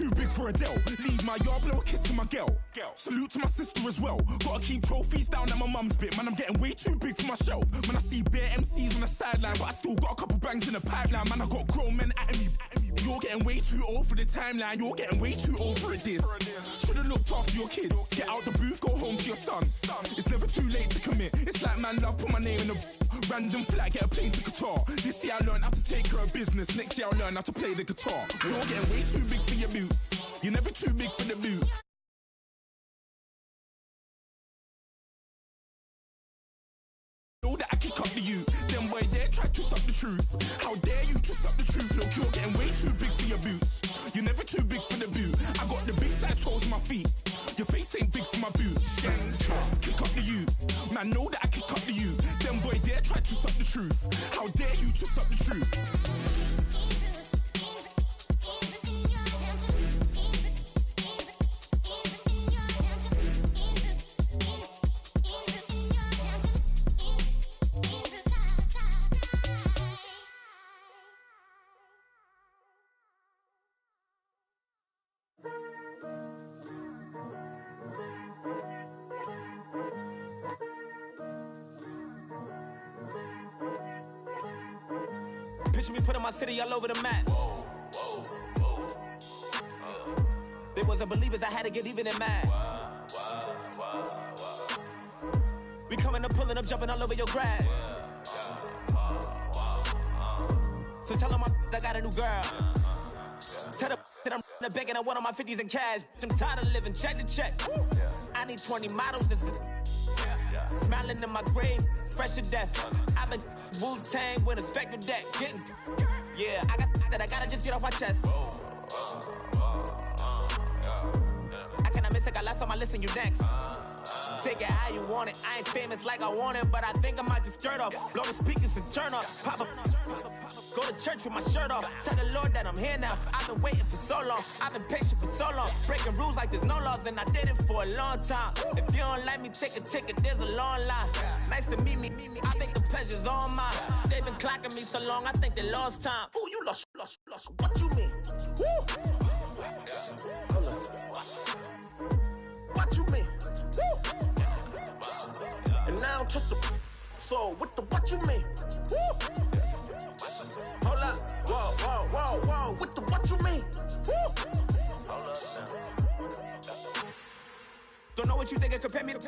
too big for Adele. Leave my yard, blow a kiss to my girl. Salute to my sister as well. Gotta keep trophies down at my mum's bit. Man, I'm getting way too big for my shelf. Man, I see bare MCs on the sideline, but I still got a couple bangs in the pipeline. Man, I got grown men at me. You're getting way too old for the timeline. You're getting way too old for a diss. Should've looked after your kids. Get out the booth, go home to your son. It's never too late to commit. It's like man love, put my name in a random flight, get a plane to Qatar. This year I learned how to take care of business. Next year I'll learn how to play the guitar. You're getting way too big for your boots. You're never too big for the boot. Know that I kick up the you. Them boy there try to suck the truth. How dare you to suck the truth? Look, you're getting way too big for your boots. You're never too big for the boot. I got the big size toes on my feet. Your face ain't big for my boots. Kick up the you. Man, know that I kick up the you. Them boy there try to suck the truth. How dare you to suck the truth? Picture me putting my city all over the map. They wasn't believers, I had to get even and mad. We coming up, pulling up, jumping all over your grass. So tell them I got a new girl. Tell them that I'm the bank and I want on my 50s in cash. I'm tired of living check to check. I need 20 models, this is smiling in my grave, fresh to death. I've been Wu-Tang with a spectral deck. Getting, yeah, I got that, I gotta just get off my chest. I cannot miss it, got last on my list and you next. Take it how you want it, I ain't famous like I want it, but I think I might just skirt off. Blow the speakers and turn up, pop up. Go to church with my shirt off. Tell the Lord that I'm here now. I've been waiting for so long. I've been patient for so long. Breaking rules like there's no laws, and I did it for a long time. If you don't like me, take a ticket. There's a long line. Nice to meet me. I think the pleasure's all mine. They've been clocking me so long. I think they lost time. Ooh, you lost. What you mean? Woo. What you mean? Woo. And now I'm just a so with the what you mean? Woo. Hold up, whoa, with the what you mean? Woo. Hold up now. Don't know what you think, compare me to.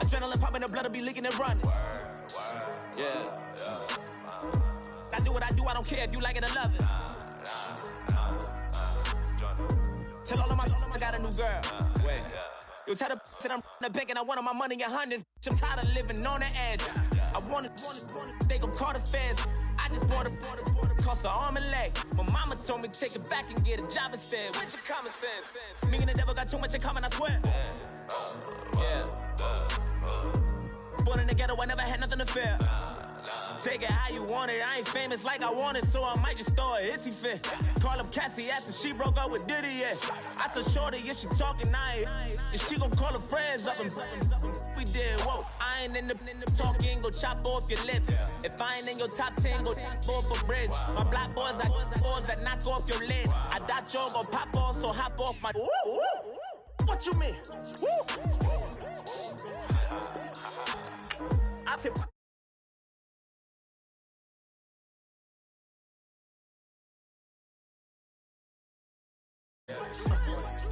Adrenaline popping, the blood will be leaking and running. Yeah. I do what I do, I don't care if you like it or love it. Tell all of my I got a new girl. Wait. Yo, tell the that I'm the bank and I want my money in hundreds. I'm tired of living on the edge. I want it, they gon' call the feds. I just bought a cost an arm and leg. My mama told me take it back and get a job instead. Where's your common sense? Me and the devil got too much in common, I swear. Yeah. Born in the ghetto, I never had nothing to fear. Take it how you want it, I ain't famous like I want it, so I might just throw a hissy fit. Call up Cassie after she broke up with Diddy, yeah. I told Shorty if she talking, and she gon' call her friends up and we did, whoa. I ain't in the talking, go chop off your lips. If I ain't in your top 10, go fall for bridge. My black boys like boys that knock off your lid. I doubt y'all gon' pop off, so hop off my. What you mean? I feel.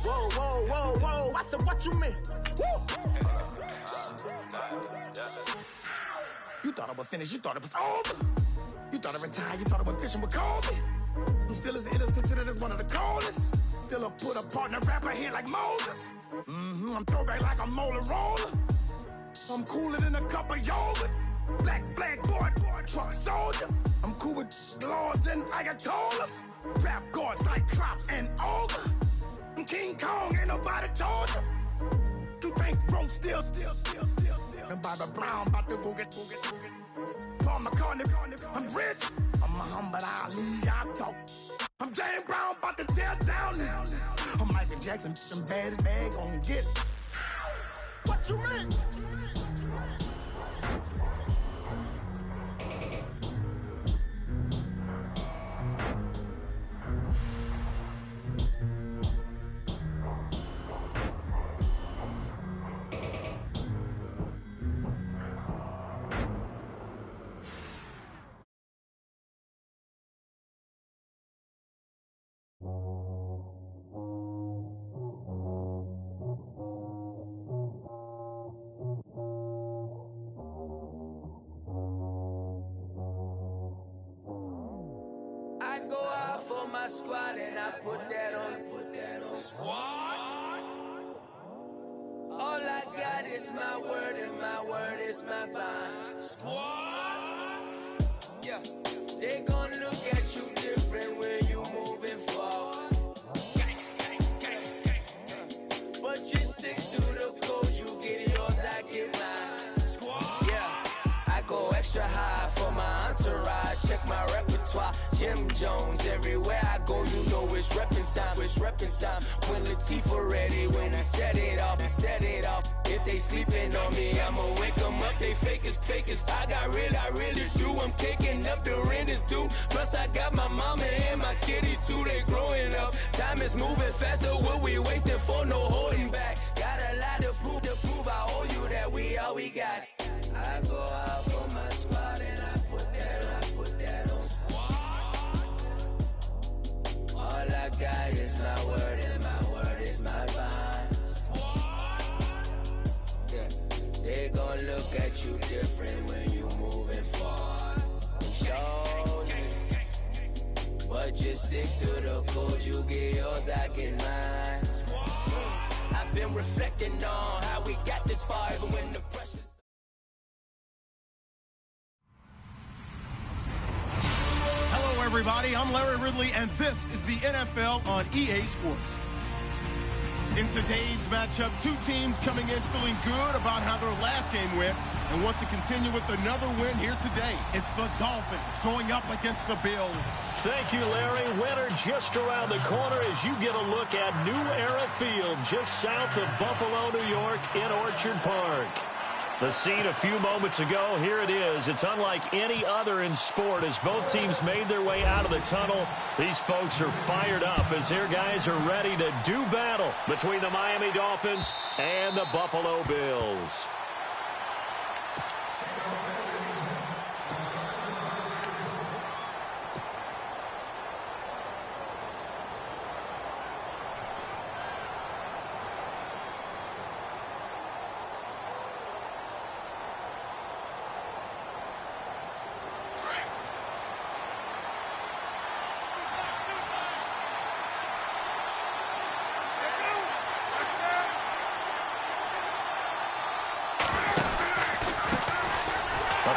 Whoa, I said, what you mean? You thought I was finished, you thought it was over. You thought I retired, you thought I went fishing with Kobe. I'm still as ill as considered as one of the coldest. Still a put a partner rapper here like Moses. I'm throwback like a molar roller. I'm cooler than a cup of yogurt. Black flag boy, truck soldier. I'm cool with laws and ayatollahs. Rap gods like Klops and Ogre. I'm King Kong, ain't nobody told you. You think Rose still. And Bobby Brown about to go get. Paul McCartney, I'm rich. I'm Muhammad Ali, I talk. I'm James Brown, about to tear down this. I'm Michael Jackson, them bad as bag gon' get. What you mean? go out for my squad and I put that on. Squad. All I got is my word and my word is my bond. Squad. Yeah. They gon' look at you different when you moving forward. But you stick to the code, you get yours, I get mine. Squad. Yeah. I go extra high for my entourage. Check my repertoire. Jim Jones, everywhere I go, you know it's reppin' time. It's reppin' time. When Latifah ready, when we set it off, we set it off. If they sleeping on me, I'ma wake them up. They fakers. I really do. I'm caking up, the rent is due. Plus I got my mama and my kiddies too. They growing up. Time is moving faster. What we wasting for? No holding back. Got a lot to prove. I owe you that we all we got. I go out for my squad and I put that on. All I got is my word and my word is my bond. Yeah, they gon' look at you different when you moving forward. Shoulders, but just stick to the code. You get yours, I get mine. I've been reflecting on how we got this far, even when the pressure's. Hello, everybody. I'm Larry Ridley, and this is the NFL on EA Sports. In today's matchup, two teams coming in feeling good about how their last game went and want to continue with another win here today. It's the Dolphins going up against the Bills. Thank you, Larry. Winter just around the corner as you get a look at New Era Field just south of Buffalo, New York in Orchard Park. The scene a few moments ago, here it is. It's unlike any other in sport as both teams made their way out of the tunnel. These folks are fired up as their guys are ready to do battle between the Miami Dolphins and the Buffalo Bills.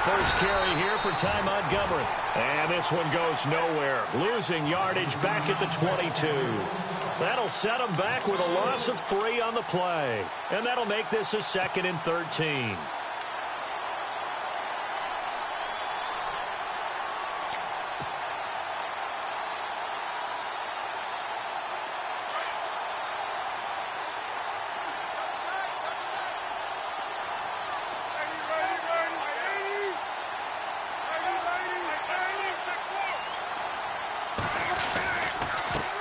First carry here for Ty Montgomery. And this one goes nowhere. Losing yardage back at the 22. That'll set him back with a loss of 3 on the play. And that'll make this a 2nd and 13.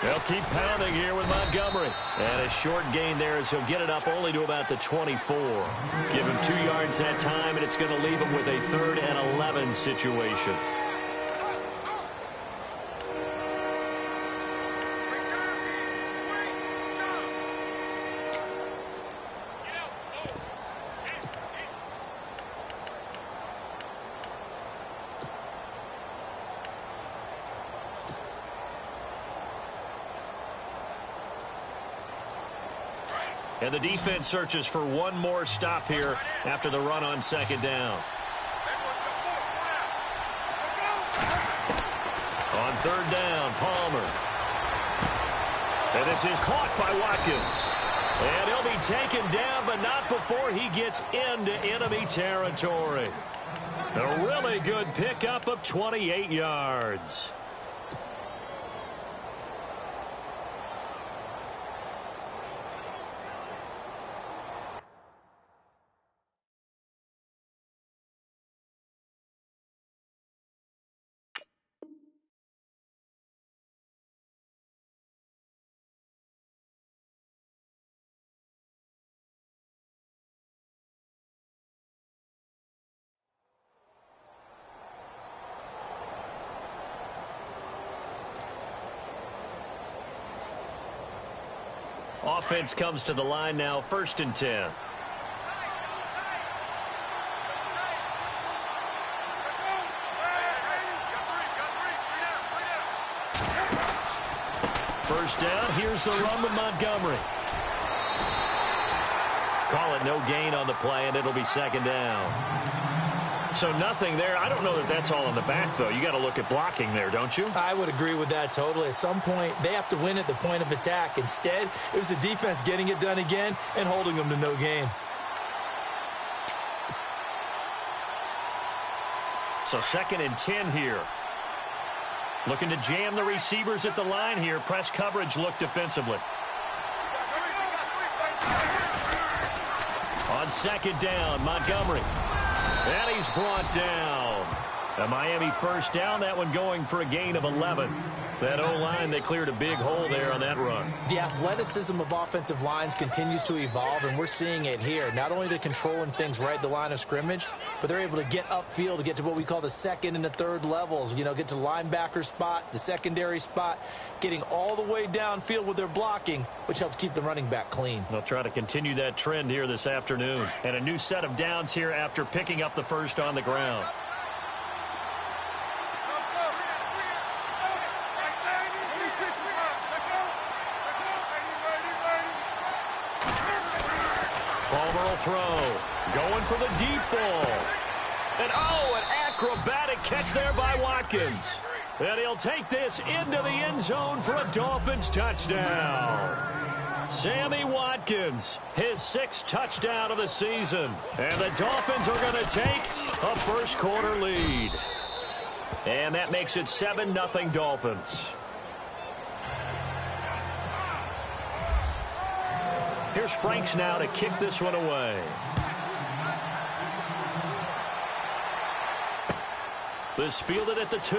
They'll keep pounding here with Montgomery. And a short gain there as he'll get it up only to about the 24. Give him 2 yards that time, and it's going to leave him with a 3rd and 11 situation. And the defense searches for one more stop here after the run on 2nd down. On 3rd down, Palmer. And this is caught by Watkins. And he'll be taken down, but not before he gets into enemy territory. A really good pickup of 28 yards. Offense comes to the line now, 1st and 10. first down. Here's the run with Montgomery. Call it no gain on the play, and it'll be second down. So nothing there. I don't know that that's all in the back, though. You got to look at blocking there, don't you? I would agree with that totally. At some point, they have to win at the point of attack. Instead, it was the defense getting it done again and holding them to no gain. So 2nd and 10 here. Looking to jam the receivers at the line here. Press coverage look defensively. On 2nd down, Montgomery. And he's brought down. A Miami first down, that one going for a gain of 11. That O-line, they cleared a big hole there on that run. The athleticism of offensive lines continues to evolve, and we're seeing it here. Not only are they controlling things right at the line of scrimmage, but they're able to get upfield to get to what we call the 2nd and the 3rd levels. You know, get to the linebacker spot, the secondary spot, getting all the way downfield with their blocking, which helps keep the running back clean. They'll try to continue that trend here this afternoon. And a new set of downs here after picking up the first on the ground. Palmer will throw. Going for the deep ball. And an acrobatic catch there by Watkins. And he'll take this into the end zone for a Dolphins touchdown. Sammy Watkins, his 6th touchdown of the season. And the Dolphins are going to take a first quarter lead. And that makes it 7-0 Dolphins. Here's Franks now to kick this one away. This fielded at the 2.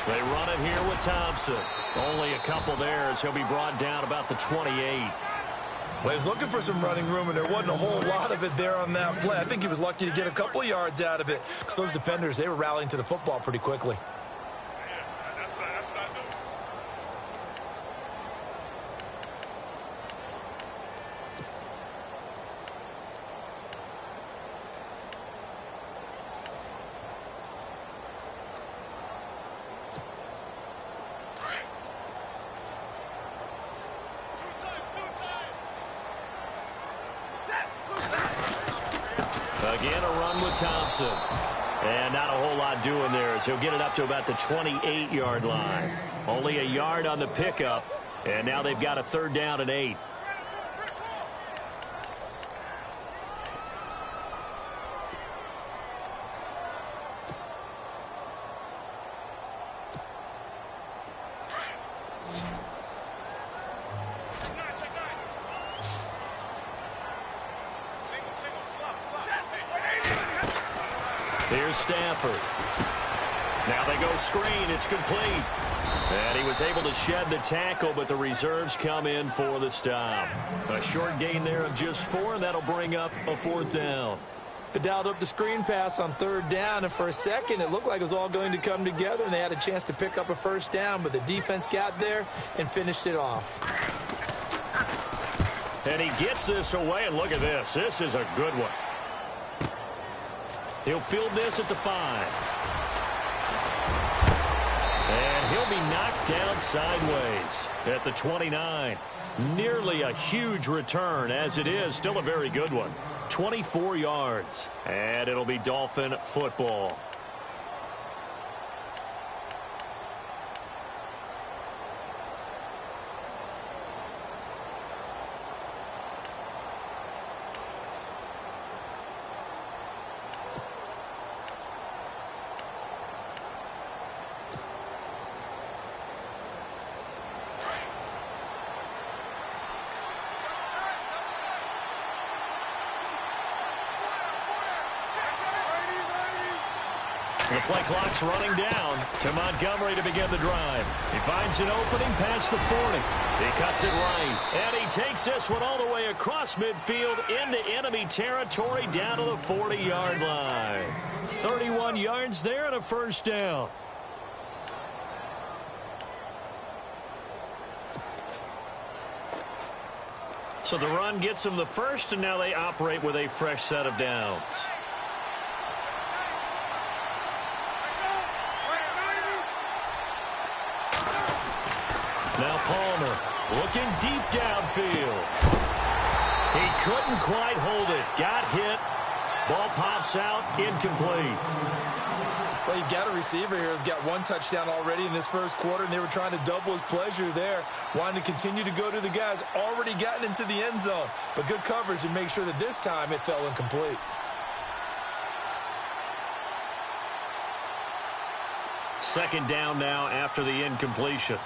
They run it here with Thompson. Only a couple there as he'll be brought down about the 28. Well, he was looking for some running room, and there wasn't a whole lot of it there on that play. I think he was lucky to get a couple of yards out of it. Because those defenders, they were rallying to the football pretty quickly. Again, a run with Thompson. And not a whole lot doing there as he'll get it up to about the 28-yard line. Only a yard on the pickup. And now they've got a 3rd down and 8. Here's Stafford. Now they go screen. It's complete. And he was able to shed the tackle, but the reserves come in for the stop. A short gain there of just 4, and that'll bring up a 4th down. They dialed up the screen pass on 3rd down, and for a second it looked like it was all going to come together, and they had a chance to pick up a first down, but the defense got there and finished it off. And he gets this away, and look at this. This is a good one. He'll field this at the 5. And he'll be knocked down sideways at the 29. Nearly a huge return, as it is. Still a very good one. 24 yards. And it'll be Dolphin football. The play clock's running down to Montgomery to begin the drive. He finds an opening past the 40. He cuts it right, and he takes this one all the way across midfield into enemy territory down to the 40-yard line. 31 yards there and a first down. So the run gets them the first, and now they operate with a fresh set of downs. Now Palmer looking deep downfield. He couldn't quite hold it. Got hit. Ball pops out. Incomplete. Well, you've got a receiver here who's got one touchdown already in this first quarter, and they were trying to double his pleasure there, wanting to continue to go to the guys already gotten into the end zone. But good coverage to make sure that this time it fell incomplete. Second down now after the incompletion.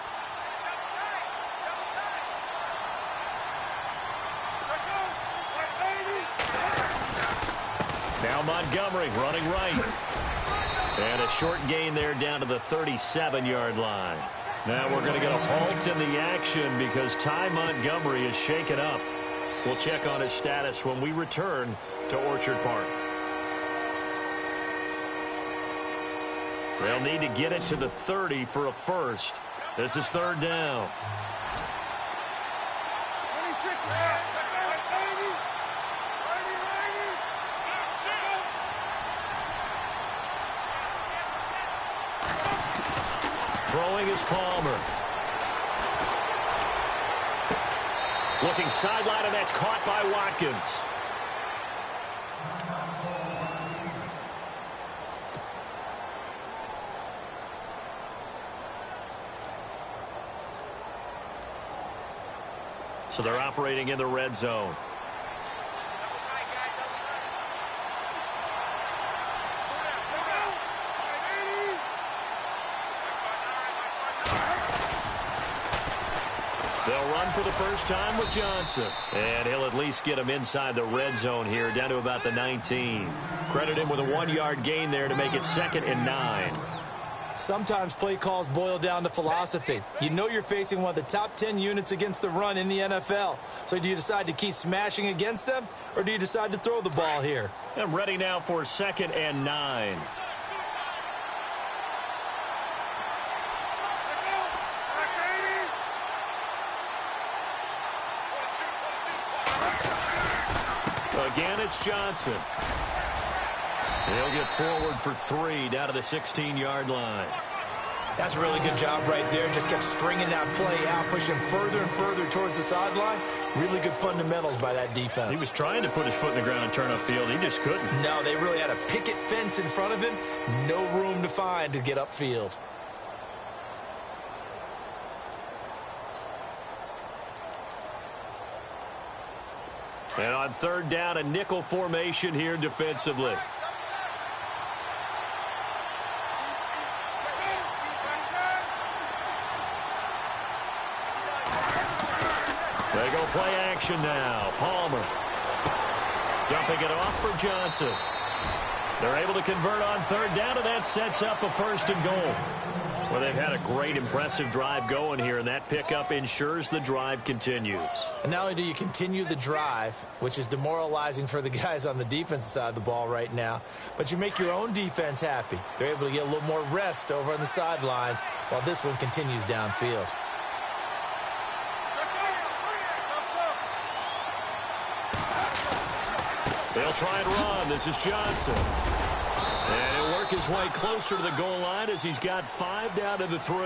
Now Montgomery running right. And a short gain there down to the 37-yard line. Now we're going to get a halt in the action because Ty Montgomery is shaken up. We'll check on his status when we return to Orchard Park. They'll need to get it to the 30 for a first. This is third down. Throwing is Palmer. Looking sideline, and that's caught by Watkins. So they're operating in the red zone. They'll run for the first time with Johnson. And he'll at least get him inside the red zone here, down to about the 19. Credit him with a 1-yard gain there to make it 2nd and 9. Sometimes play calls boil down to philosophy. You know you're facing one of the top 10 units against the run in the NFL. So do you decide to keep smashing against them, or do you decide to throw the ball here? I'm ready now for 2nd and 9. Again, it's Johnson. He'll get forward for 3 down to the 16-yard line. That's a really good job right there. Just kept stringing that play out, pushing further and further towards the sideline. Really good fundamentals by that defense. He was trying to put his foot in the ground and turn upfield. He just couldn't. No, they really had a picket fence in front of him. No room to find to get upfield. And on third down, a nickel formation here defensively. They go play action now. Palmer dumping it off for Johnson. They're able to convert on third down, and that sets up a 1st and goal. Well, they've had a great, impressive drive going here, and that pickup ensures the drive continues. And not only do you continue the drive, which is demoralizing for the guys on the defensive side of the ball right now, but you make your own defense happy. They're able to get a little more rest over on the sidelines while this one continues downfield. They'll try and run. This is Johnson. And he'll work his way closer to the goal line as he's got 5 down to the 3.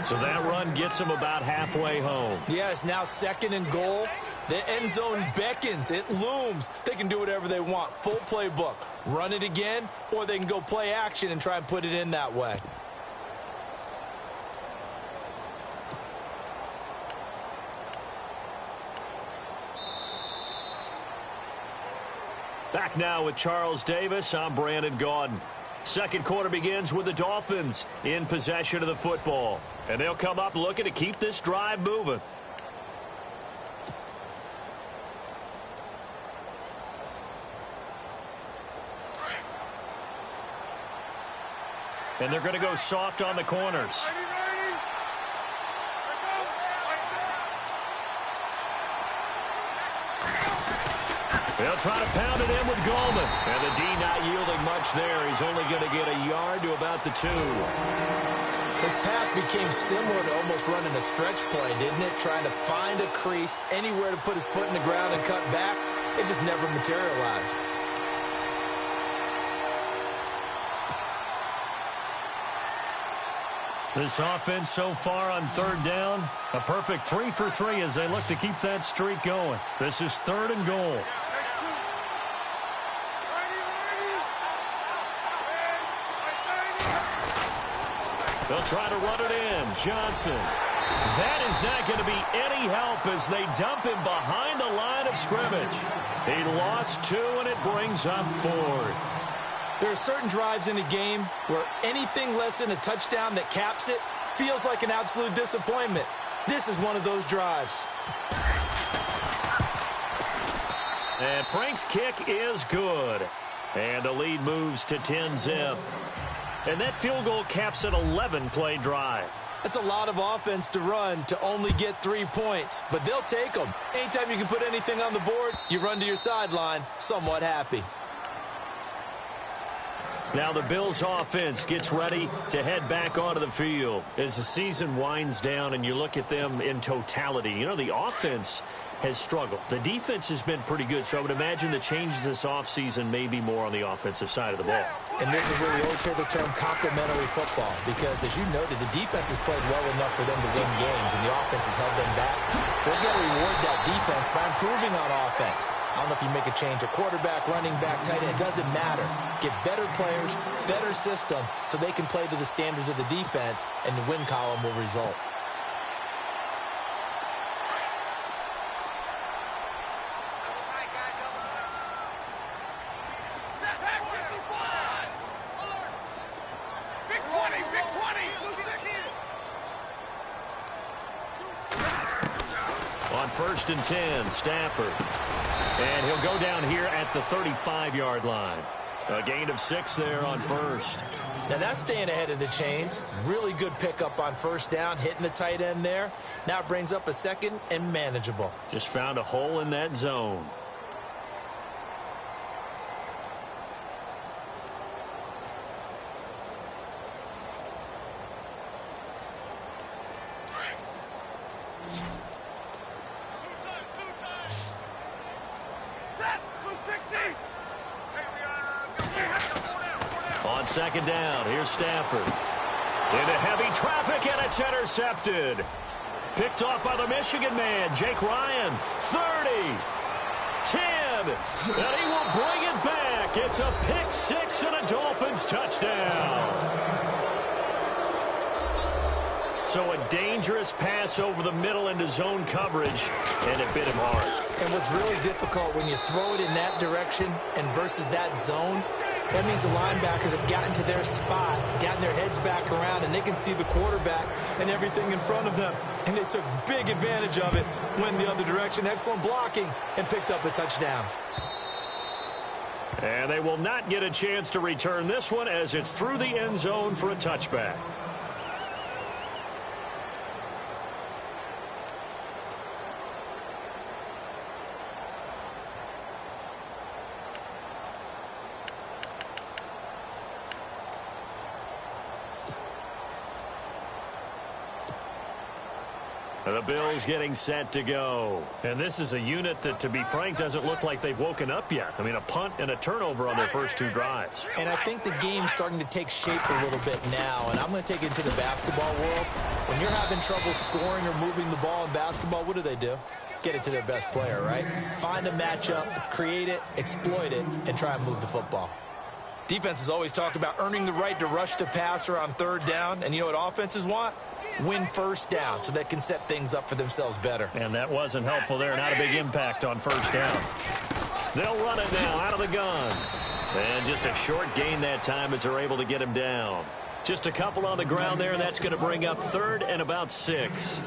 So that run gets him about halfway home. Yeah, it's now 2nd and goal. The end zone beckons. It looms. They can do whatever they want. Full playbook. Run it again, or they can go play action and try and put it in that way. Back now with Charles Davis. I'm Brandon Gaudin. Second quarter begins with the Dolphins in possession of the football. And they'll come up looking to keep this drive moving. And they're going to go soft on the corners. They'll try to pound it in with Goldman. And the D not yielding much there. He's only going to get a yard to about the 2. His path became similar to almost running a stretch play, didn't it? Trying to find a crease, anywhere to put his foot in the ground and cut back. It just never materialized. This offense so far on 3rd down, a perfect 3 for 3 as they look to keep that streak going. This is 3rd and goal. They'll try to run it in. Johnson. That is not going to be any help as they dump him behind the line of scrimmage. He lost 2, and it brings up 4th. There are certain drives in a game where anything less than a touchdown that caps it feels like an absolute disappointment. This is one of those drives. And Frank's kick is good. And the lead moves to 10-zip. And that field goal caps an 11-play drive. That's a lot of offense to run to only get 3 points, but they'll take them. Anytime you can put anything on the board, you run to your sideline somewhat happy. Now the Bills offense gets ready to head back onto the field as the season winds down and you look at them in totality. You know, the offense has struggled. The defense has been pretty good, so I would imagine the changes this offseason may be more on the offensive side of the ball. And this is where we always hear the term complementary football, because as you noted, the defense has played well enough for them to win games, and the offense has held them back. So they've got to reward that defense by improving on offense. I don't know if you make a change, a quarterback, running back, tight end, it doesn't matter. Get better players, better system, so they can play to the standards of the defense, and the win column will result. On 1st and 10, Stafford. And he'll go down here at the 35-yard line. A gain of 6 there on 1st. Now that's staying ahead of the chains. Really good pickup on 1st down, hitting the tight end there. Now it brings up a 2nd and manageable. Just found a hole in that zone. On 2nd down, here's Stafford. Into heavy traffic, and it's intercepted. Picked off by the Michigan man, Jake Ryan. 30, 10, and he will bring it back. It's a pick 6 and a Dolphins touchdown. So a dangerous pass over the middle into zone coverage, and it bit him hard. And what's really difficult when you throw it in that direction and versus that zone, that means the linebackers have gotten to their spot, gotten their heads back around, and they can see the quarterback and everything in front of them. And they took big advantage of it, went the other direction, excellent blocking, and picked up a touchdown. And they will not get a chance to return this one as it's through the end zone for a touchback. The Bills getting set to go. And this is a unit that, to be frank, doesn't look like they've woken up yet. I mean, a punt and a turnover on their first 2 drives. And I think the game's starting to take shape a little bit now. And I'm going to take it into the basketball world. When you're having trouble scoring or moving the ball in basketball, what do? Get it to their best player, right? Find a matchup, create it, exploit it, and try and move the football. Defenses always talk about earning the right to rush the passer on 3rd down. And you know what offenses want? Win 1st down so they can set things up for themselves better. And that wasn't helpful there. Not a big impact on 1st down. They'll run it now out of the gun. And just a short gain that time as they're able to get him down. Just a couple on the ground there, and that's going to bring up 3rd and about 6.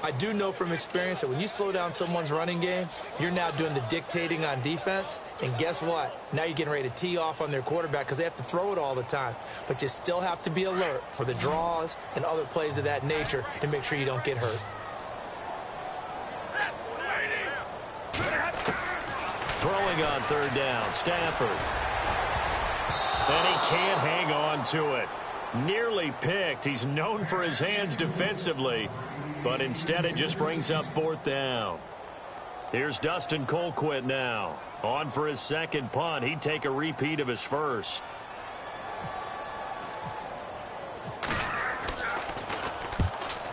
I do know from experience that when you slow down someone's running game, you're now doing the dictating on defense. And guess what? Now you're getting ready to tee off on their quarterback because they have to throw it all the time. But you still have to be alert for the draws and other plays of that nature and make sure you don't get hurt. Throwing on third down, Stafford. And he can't hang on to it. Nearly picked. He's known for his hands defensively, but instead it just brings up fourth down. Here's Dustin Colquitt now. On for his second punt. He'd take a repeat of his first.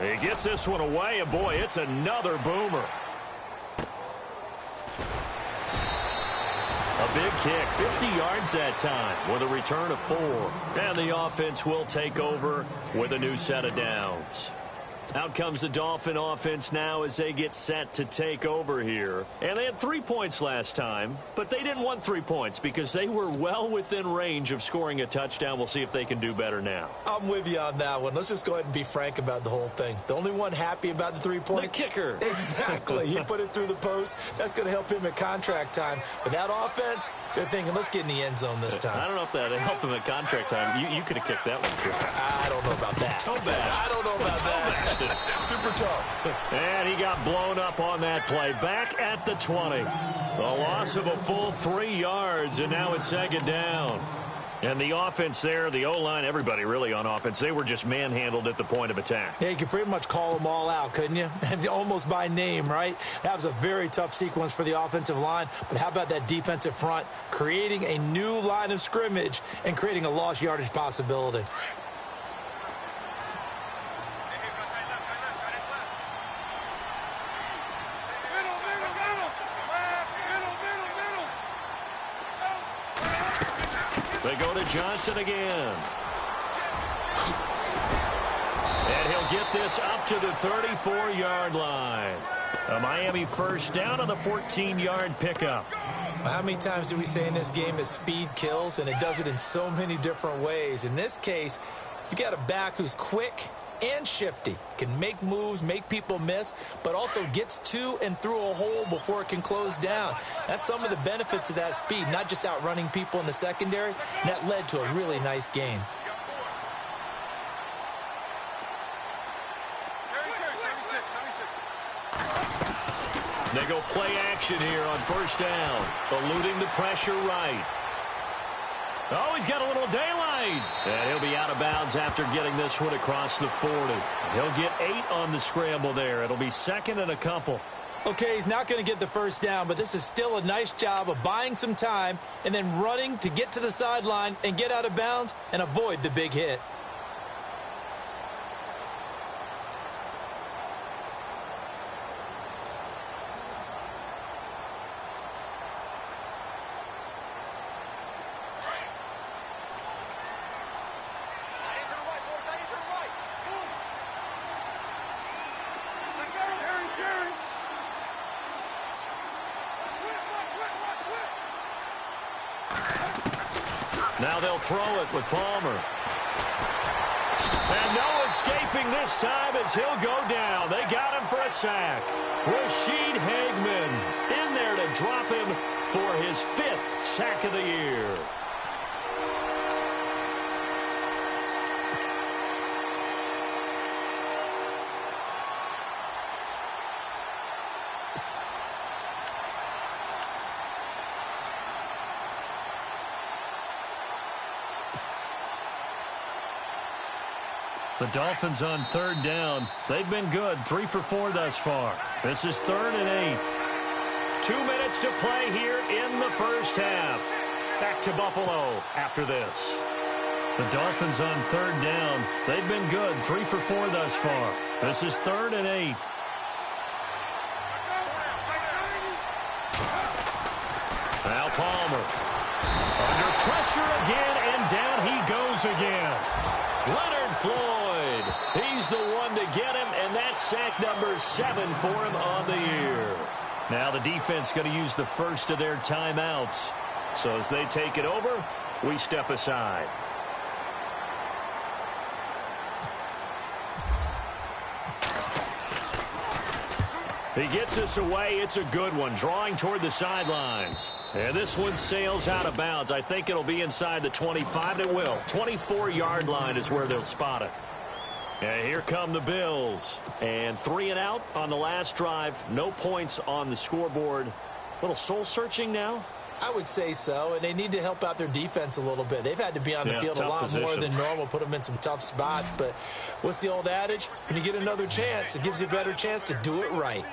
He gets this one away, and boy, it's another boomer. A big kick, 50 yards that time with a return of 4. And the offense will take over with a new set of downs. Out comes the Dolphin offense now as they get set to take over here. And they had 3 points last time, but they didn't want 3 points because they were well within range of scoring a touchdown. We'll see if they can do better now. I'm with you on that one. Let's just go ahead and be frank about the whole thing. The only one happy about the 3-point. The kicker. Exactly. He put it through the post. That's going to help him at contract time. But that offense, they're thinking, let's get in the end zone this time. I don't know if that helped him at contract time. You could have kicked that one through. I don't know about that. Toe bash. I don't know about that. Super toe. And he got blown up on that play. Back at the 20. The loss of a full 3 yards, and now it's second down. And the offense there, the O-line, everybody really on offense, they were just manhandled at the point of attack. Yeah, you could pretty much call them all out, couldn't you? Almost by name, right? That was a very tough sequence for the offensive line. But how about that defensive front creating a new line of scrimmage and creating a lost yardage possibility? They go to Johnson again. And he'll get this up to the 34-yard line. A Miami first down on the 14-yard pickup. Well, how many times do we say in this game that speed kills? And it does it in so many different ways. In this case, you got a back who's quick and shifty, can make moves, make people miss, but also gets to and through a hole before it can close down. That's some of the benefits of that speed, not just outrunning people in the secondary. And that led to a really nice gain. They go play action here on first down, eluding the pressure right. Oh, he's got a little daylight. And he'll be out of bounds after getting this one across the 40. He'll get 8 on the scramble there. It'll be second and a couple. Okay, he's not going to get the first down, but this is still a nice job of buying some time and then running to get to the sideline and get out of bounds and avoid the big hit. Now they'll throw it with Palmer. And no escaping this time as he'll go down. They got him for a sack. Rashid Hagman in there to drop him for his 5th sack of the year. The Dolphins on third down. They've been good. 3 for 4 thus far. This is 3rd and 8. 2 minutes to play here in the first half. Back to Buffalo after this. The Dolphins on third down. They've been good. 3 for 4 thus far. This is 3rd and 8. Now Palmer. Under pressure again, and down he goes again. Leonard Floyd, he's the one to get him, and that's sack number 7 for him on the year. Now the defense going to use the first of their timeouts. So as they take it over, we step aside. He gets us away. It's a good one, drawing toward the sidelines. And this one sails out of bounds. I think it'll be inside the 25, and it will. 24-yard line is where they'll spot it. And here come the Bills. And 3 and out on the last drive. No points on the scoreboard. A little soul-searching now? I would say so, and they need to help out their defense a little bit. They've had to be on the field a lot more than normal, put them in some tough spots. But what's the old adage? When you get another chance, it gives you a better chance to do it right.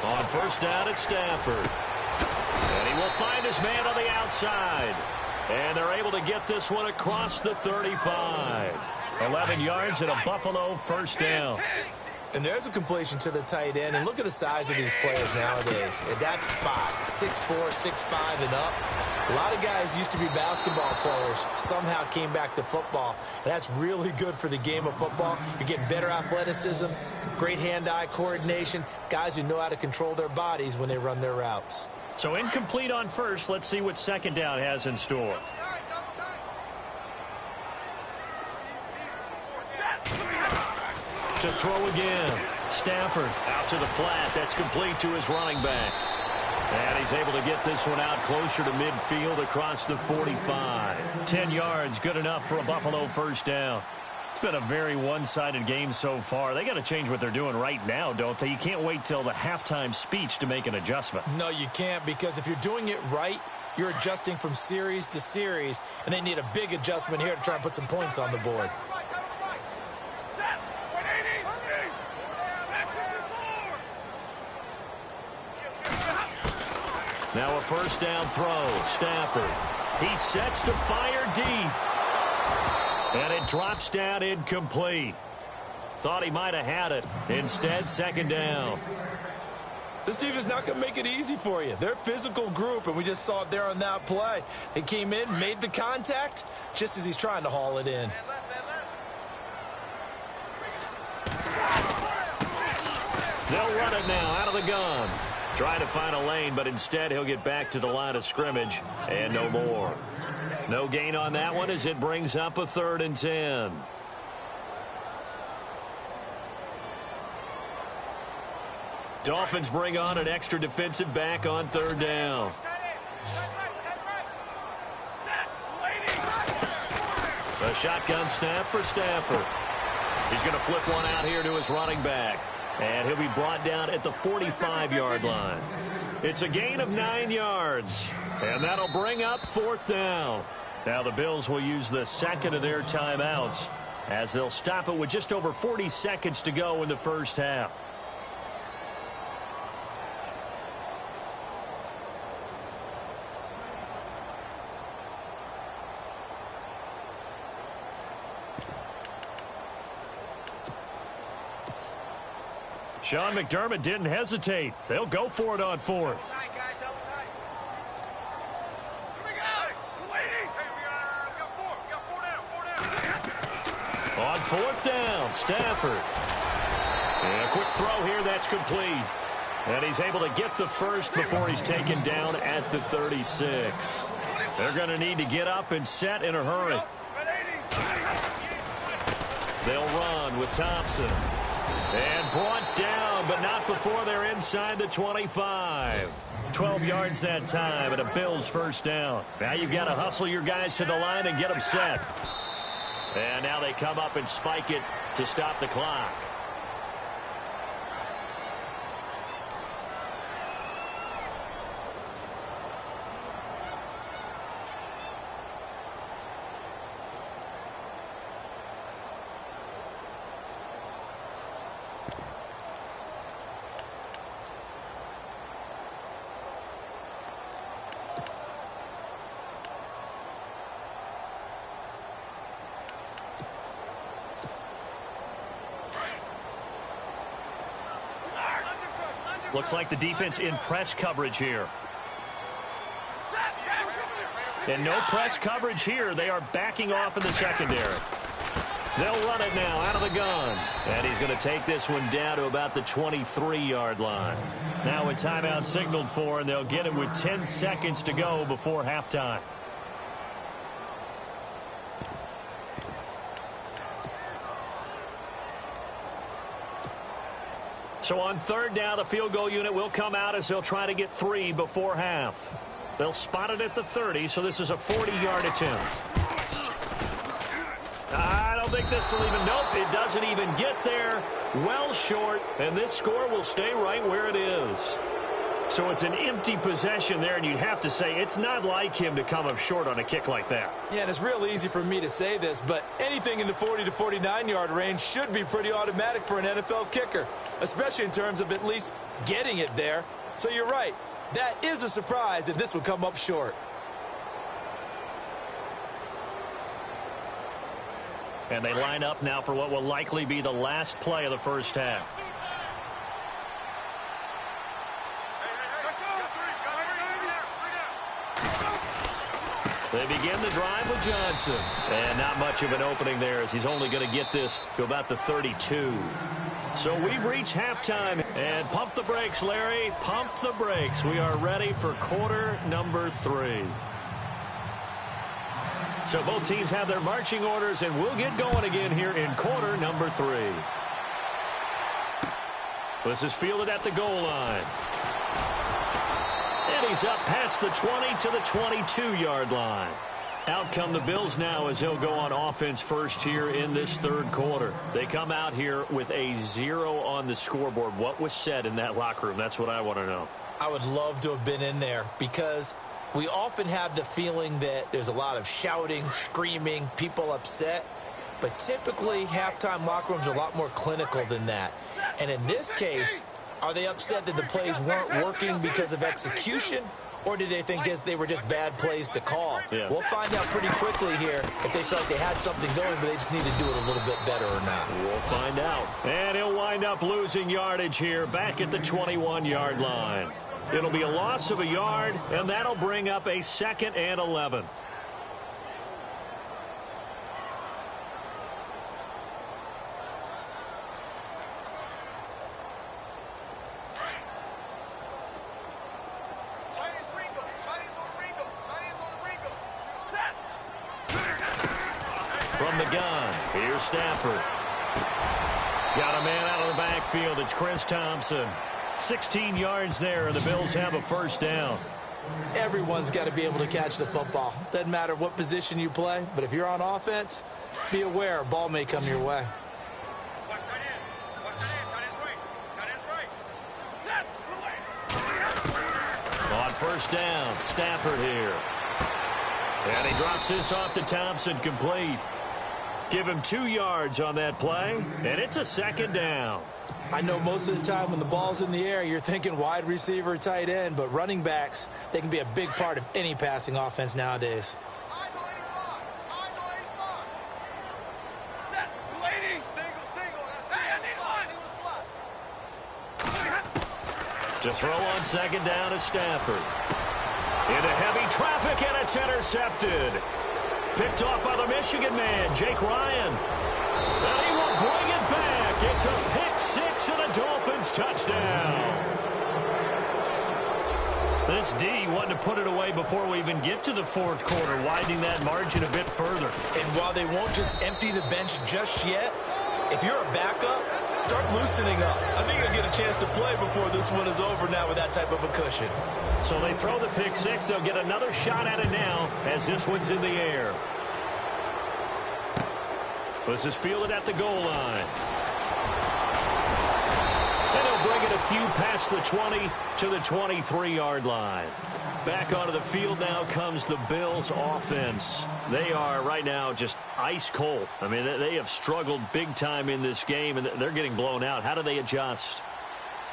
On first down, it's Stafford. And he will find his man on the outside. And they're able to get this one across the 35. 11 yards and a Buffalo first down. And there's a completion to the tight end. And look at the size of these players nowadays. At that spot, 6'4", 6'5", and up. A lot of guys used to be basketball players, somehow came back to football. And that's really good for the game of football. You're getting better athleticism, great hand-eye coordination, guys who know how to control their bodies when they run their routes. So incomplete on first. Let's see what second down has in store. To throw again. Stafford out to the flat. That's complete to his running back. And he's able to get this one out closer to midfield across the 45. 10 yards, good enough for a Buffalo first down. It's been a very one-sided game so far. They got to change what they're doing right now, don't they? You can't wait till the halftime speech to make an adjustment. No, you can't, because if you're doing it right, you're adjusting from series to series, and they need a big adjustment here to try and put some points on the board. Now a first down throw. Stafford. He sets to fire deep. And it drops down incomplete. Thought he might have had it. Instead, second down. This team is not going to make it easy for you. They're a physical group, and we just saw it there on that play. They came in, made the contact, just as he's trying to haul it in. They'll run it now out of the gun. Trying to find a lane, but instead he'll get back to the line of scrimmage and no more. No gain on that one as it brings up a 3rd and 10. Dolphins bring on an extra defensive back on 3rd down. A shotgun snap for Stafford. He's going to flip one out here to his running back. And he'll be brought down at the 45-yard line. It's a gain of 9 yards. And that'll bring up 4th down. Now the Bills will use the second of their timeouts as they'll stop it with just over 40 seconds to go in the first half. Sean McDermott didn't hesitate. They'll go for it on 4th. On 4th down, Stafford. And a quick throw here, that's complete. And he's able to get the first before he's taken down at the 36. They're going to need to get up and set in a hurry. They'll run with Thompson. And brought down, but not before they're inside the 25. 12 yards that time, and a Bills first down. Now you've got to hustle your guys to the line and get them set. And now they come up and spike it to stop the clock. Looks like the defense in press coverage here. And no press coverage here. They are backing off in the secondary. They'll run it now out of the gun. And he's going to take this one down to about the 23-yard line. Now a timeout signaled for, and they'll get it with 10 seconds to go before halftime. So on third down, the field goal unit will come out as they'll try to get 3 before half. They'll spot it at the 30, so this is a 40-yard attempt. I don't think this will even, nope, it doesn't even get there. Well short, and this score will stay right where it is. So it's an empty possession there, and you'd have to say it's not like him to come up short on a kick like that. Yeah, and it's real easy for me to say this, but anything in the 40 to 49-yard range should be pretty automatic for an NFL kicker, especially in terms of at least getting it there. So you're right. That is a surprise if this would come up short. And they line up now for what will likely be the last play of the first half. They begin the drive with Johnson. And not much of an opening there as he's only going to get this to about the 32. So we've reached halftime. And pump the brakes, Larry. Pump the brakes. We are ready for quarter number 3. So both teams have their marching orders, and we'll get going again here in quarter number 3. This is fielded at the goal line. And he's up past the 20 to the 22-yard line. Out come the Bills now as they'll go on offense first here in this third quarter. They come out here with a 0 on the scoreboard. What was said in that locker room? That's what I want to know. I would love to have been in there because we often have the feeling that there's a lot of shouting, screaming, people upset. But typically, halftime locker rooms are a lot more clinical than that. And in this case, are they upset that the plays weren't working because of execution? Or did they think they were just bad plays to call? Yeah. We'll find out pretty quickly here if they felt like they had something going, but they just need to do it a little bit better or not. We'll find out. And he'll wind up losing yardage here back at the 21-yard line. It'll be a loss of a yard, and that'll bring up a 2nd and 11. From the gun, here's Stafford. Got a man out of the backfield. It's Chris Thompson. 16 yards there, and the Bills have a first down. Everyone's got to be able to catch the football. Doesn't matter what position you play, but if you're on offense, be aware a ball may come your way. On first down, Stafford here. And he drops this off to Thompson, complete. Give him 2 yards on that play, and it's a 2nd down. I know most of the time when the ball's in the air, you're thinking wide receiver, tight end, but running backs, they can be a big part of any passing offense nowadays. To throw on 2nd down is Stafford. Into heavy traffic, and it's intercepted. Picked off by the Michigan man, Jake Ryan. And he will bring it back. It's a pick 6 and a Dolphins touchdown. This D wanted to put it away before we even get to the fourth quarter, widening that margin a bit further. And while they won't just empty the bench just yet, if you're a backup, start loosening up. I think you'll get a chance to play before this one is over now with that type of a cushion. So they throw the pick 6. They'll get another shot at it now as this one's in the air. This is fielded at the goal line. And he'll bring it a few past the 20 to the 23-yard line. Back onto the field now comes the Bills offense. They are right now just ice cold. I mean, they have struggled big time in this game, and they're getting blown out. How do they adjust?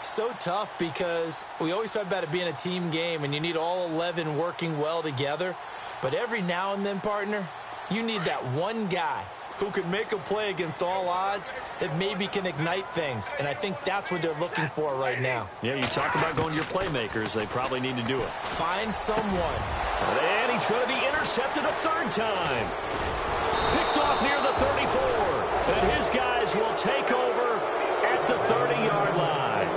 So tough because we always talk about it being a team game, and you need all 11 working well together. But every now and then, partner, you need that one guy who can make a play against all odds that maybe can ignite things. And I think that's what they're looking for right now. Yeah, you talk about going to your playmakers. They probably need to do it. Find someone. And he's going to be intercepted a 3rd time. Picked off near the 34. And his guys will take over at the 30-yard line.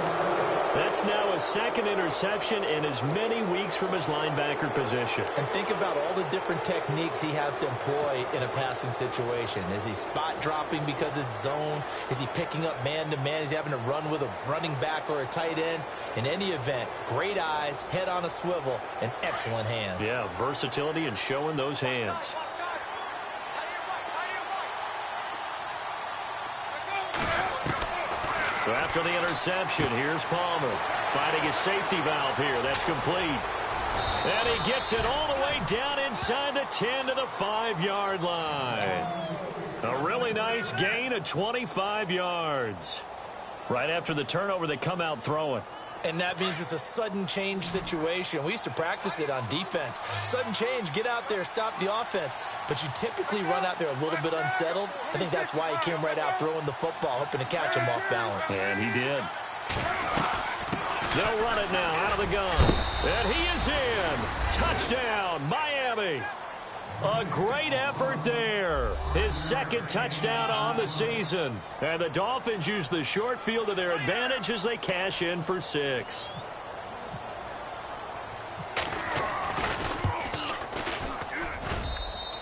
That's now his second interception in as many weeks from his linebacker position. And think about all the different techniques he has to employ in a passing situation. Is he spot dropping because it's zone? Is he picking up man-to-man? Is he having to run with a running back or a tight end? In any event, great eyes, head on a swivel, and excellent hands. Yeah, versatility and showing those hands. So after the interception, here's Palmer finding his safety valve here. That's complete. And he gets it all the way down inside the 10 to the 5-yard line. A really nice gain of 25 yards. Right after the turnover, they come out throwing. And that means it's a sudden change situation. We used to practice it on defense. Sudden change, get out there, stop the offense. But you typically run out there a little bit unsettled. I think that's why he came right out throwing the football, hoping to catch him off balance. And he did. They'll run it now out of the gun. And he is in. Touchdown, Miami. A great effort there. His second touchdown on the season. And the Dolphins use the short field to their advantage as they cash in for 6.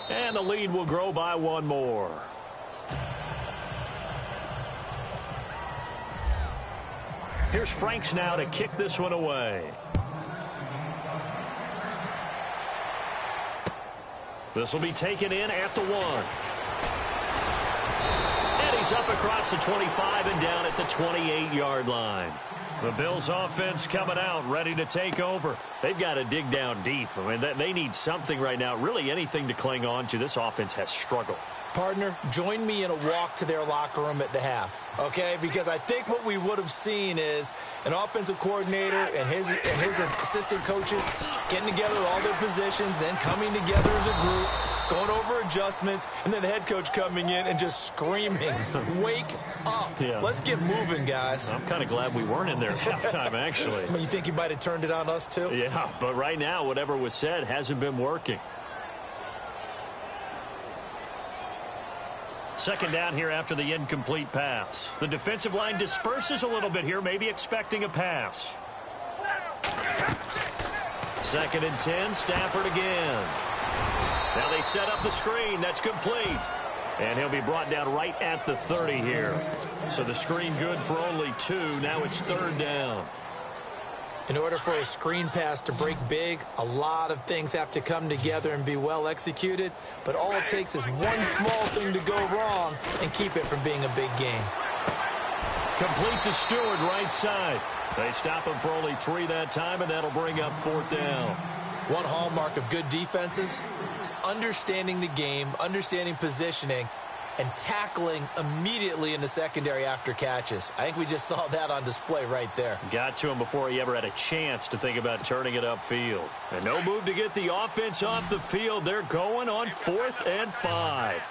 And the lead will grow by 1 more. Here's Franks now to kick this one away. This will be taken in at the 1. And he's up across the 25 and down at the 28-yard line. The Bills offense coming out, ready to take over. They've got to dig down deep. I mean, they need something right now, really anything to cling on to. This offense has struggled. Partner, join me in a walk to their locker room at the half, okay? Because I think what we would have seen is an offensive coordinator and his assistant coaches getting together all their positions, then coming together as a group, going over adjustments, and then the head coach coming in and just screaming, wake up. Yeah. Let's get moving, guys. I'm kind of glad we weren't in there at halftime, actually. I mean, you think you might have turned it on us, too? Yeah, but right now, whatever was said hasn't been working. Second down here after the incomplete pass. The defensive line disperses a little bit here, maybe expecting a pass. 2nd and 10, Stafford again. Now they set up the screen. That's complete. And he'll be brought down right at the 30 here. So the screen good for only 2. Now it's 3rd down. In order for a screen pass to break big, a lot of things have to come together and be well executed. But all it takes is one small thing to go wrong and keep it from being a big game. Complete to Stewart, right side. They stop him for only 3 that time, and that'll bring up 4th down. One hallmark of good defenses is understanding the game, understanding positioning, and tackling immediately in the secondary after catches. I think we just saw that on display right there. Got to him before he ever had a chance to think about turning it upfield. And no move to get the offense off the field. They're going on 4th and 5.